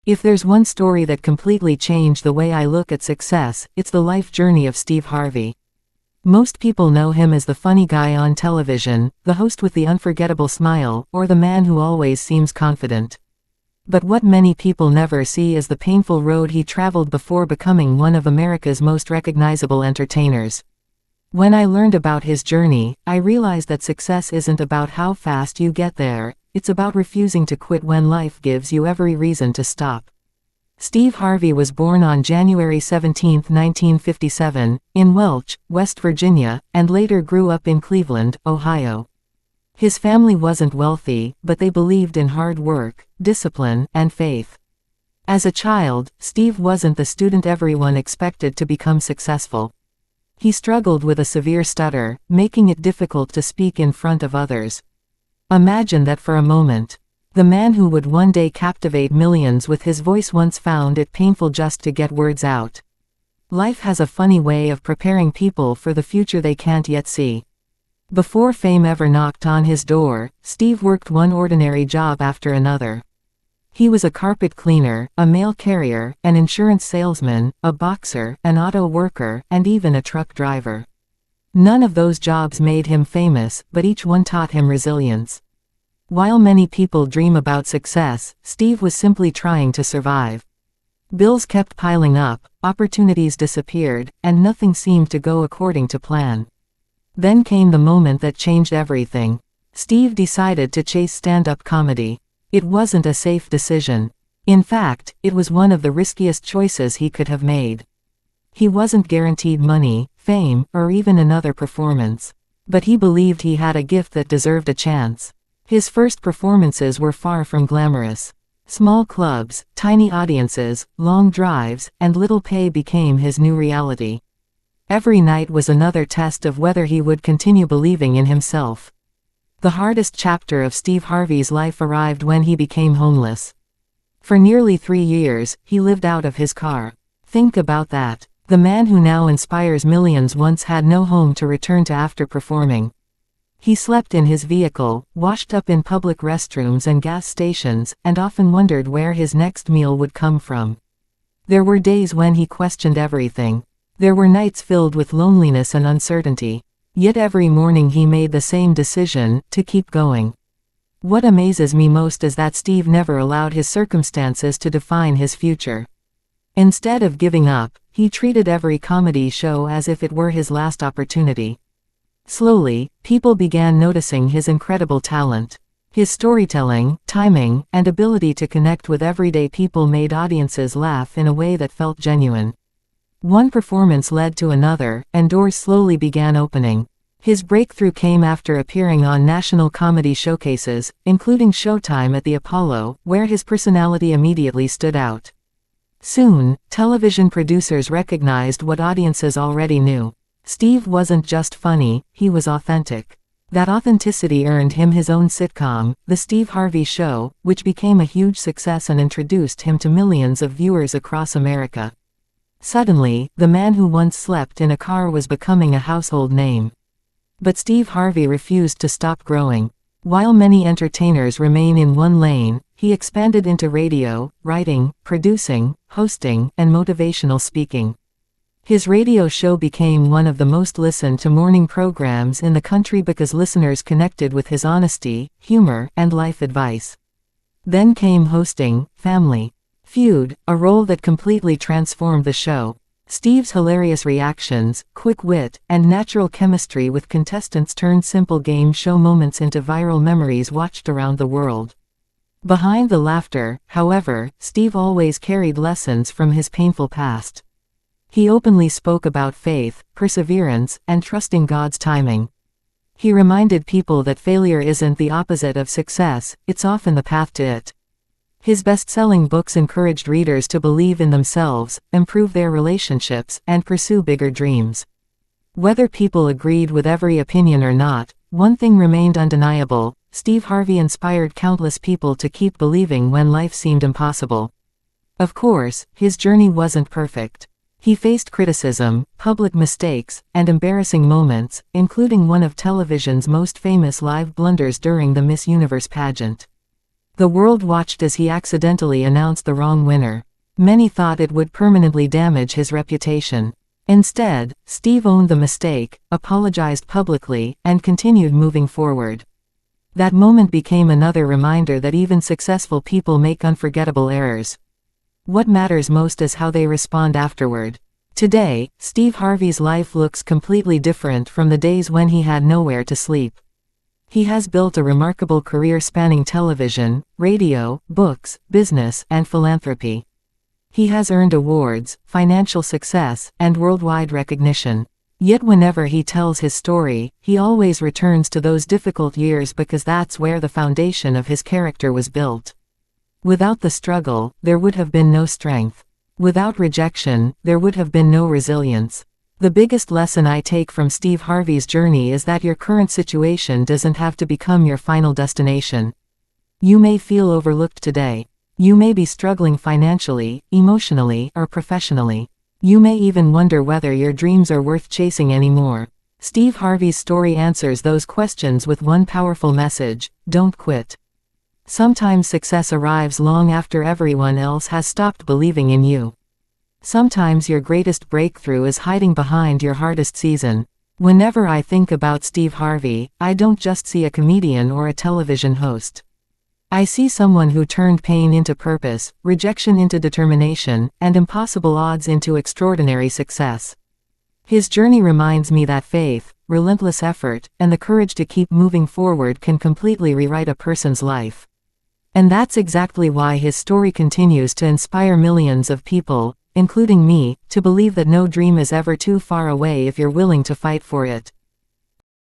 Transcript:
If there's one story that completely changed the way I look at success, it's the life journey of Steve Harvey. Most people know him as the funny guy on television, the host with the unforgettable smile, or the man who always seems confident. But what many people never see is the painful road he traveled before becoming one of America's most recognizable entertainers. When I learned about his journey, I realized that success isn't about how fast you get there, it's about refusing to quit when life gives you every reason to stop. Steve Harvey was born on January 17, 1957, in Welch, West Virginia, and later grew up in Cleveland, Ohio. His family wasn't wealthy, but they believed in hard work, discipline, and faith. As a child, Steve wasn't the student everyone expected to become successful. He struggled with a severe stutter, making it difficult to speak in front of others. Imagine that for a moment. The man who would one day captivate millions with his voice once found it painful just to get words out. Life has a funny way of preparing people for the future they can't yet see. Before fame ever knocked on his door, Steve worked one ordinary job after another. He was a carpet cleaner, a mail carrier, an insurance salesman, a boxer, an auto worker, and even a truck driver. None of those jobs made him famous, but each one taught him resilience. While many people dream about success, Steve was simply trying to survive. Bills kept piling up, opportunities disappeared, and nothing seemed to go according to plan. Then came the moment that changed everything. Steve decided to chase stand-up comedy. It wasn't a safe decision. In fact, it was one of the riskiest choices he could have made. He wasn't guaranteed money, fame, or even another performance. But he believed he had a gift that deserved a chance. His first performances were far from glamorous. Small clubs, tiny audiences, long drives, and little pay became his new reality. Every night was another test of whether he would continue believing in himself. The hardest chapter of Steve Harvey's life arrived when he became homeless. For nearly 3 years, he lived out of his car. Think about that. The man who now inspires millions once had no home to return to after performing. He slept in his vehicle, washed up in public restrooms and gas stations, and often wondered where his next meal would come from. There were days when he questioned everything. There were nights filled with loneliness and uncertainty. Yet every morning he made the same decision, to keep going. What amazes me most is that Steve never allowed his circumstances to define his future. Instead of giving up, he treated every comedy show as if it were his last opportunity. Slowly, people began noticing his incredible talent. His storytelling, timing, and ability to connect with everyday people made audiences laugh in a way that felt genuine. One performance led to another, and doors slowly began opening. His breakthrough came after appearing on national comedy showcases, including Showtime at the Apollo, where his personality immediately stood out. Soon, television producers recognized what audiences already knew. Steve wasn't just funny, he was authentic. That authenticity earned him his own sitcom, The Steve Harvey Show, which became a huge success and introduced him to millions of viewers across America. Suddenly, the man who once slept in a car was becoming a household name. But Steve Harvey refused to stop growing. While many entertainers remain in one lane, he expanded into radio, writing, producing, hosting, and motivational speaking. His radio show became one of the most listened to morning programs in the country because listeners connected with his honesty, humor, and life advice. Then came hosting Family Feud, a role that completely transformed the show. Steve's hilarious reactions, quick wit, and natural chemistry with contestants turned simple game show moments into viral memories watched around the world. Behind the laughter, however, Steve always carried lessons from his painful past. He openly spoke about faith, perseverance, and trusting God's timing. He reminded people that failure isn't the opposite of success, it's often the path to it. His best-selling books encouraged readers to believe in themselves, improve their relationships, and pursue bigger dreams. Whether people agreed with every opinion or not, one thing remained undeniable: Steve Harvey inspired countless people to keep believing when life seemed impossible. Of course, his journey wasn't perfect. He faced criticism, public mistakes, and embarrassing moments, including one of television's most famous live blunders during the Miss Universe pageant. The world watched as he accidentally announced the wrong winner. Many thought it would permanently damage his reputation. Instead, Steve owned the mistake, apologized publicly, and continued moving forward. That moment became another reminder that even successful people make unforgettable errors. What matters most is how they respond afterward. Today, Steve Harvey's life looks completely different from the days when he had nowhere to sleep. He has built a remarkable career spanning television, radio, books, business, and philanthropy. He has earned awards, financial success, and worldwide recognition. Yet whenever he tells his story, he always returns to those difficult years because that's where the foundation of his character was built. Without the struggle, there would have been no strength. Without rejection, there would have been no resilience. The biggest lesson I take from Steve Harvey's journey is that your current situation doesn't have to become your final destination. You may feel overlooked today. You may be struggling financially, emotionally, or professionally. You may even wonder whether your dreams are worth chasing anymore. Steve Harvey's story answers those questions with one powerful message: don't quit. Sometimes success arrives long after everyone else has stopped believing in you. Sometimes your greatest breakthrough is hiding behind your hardest season. Whenever I think about Steve Harvey, I don't just see a comedian or a television host. I see someone who turned pain into purpose, rejection into determination, and impossible odds into extraordinary success. His journey reminds me that faith, relentless effort, and the courage to keep moving forward can completely rewrite a person's life. And that's exactly why his story continues to inspire millions of people, including me, to believe that no dream is ever too far away if you're willing to fight for it.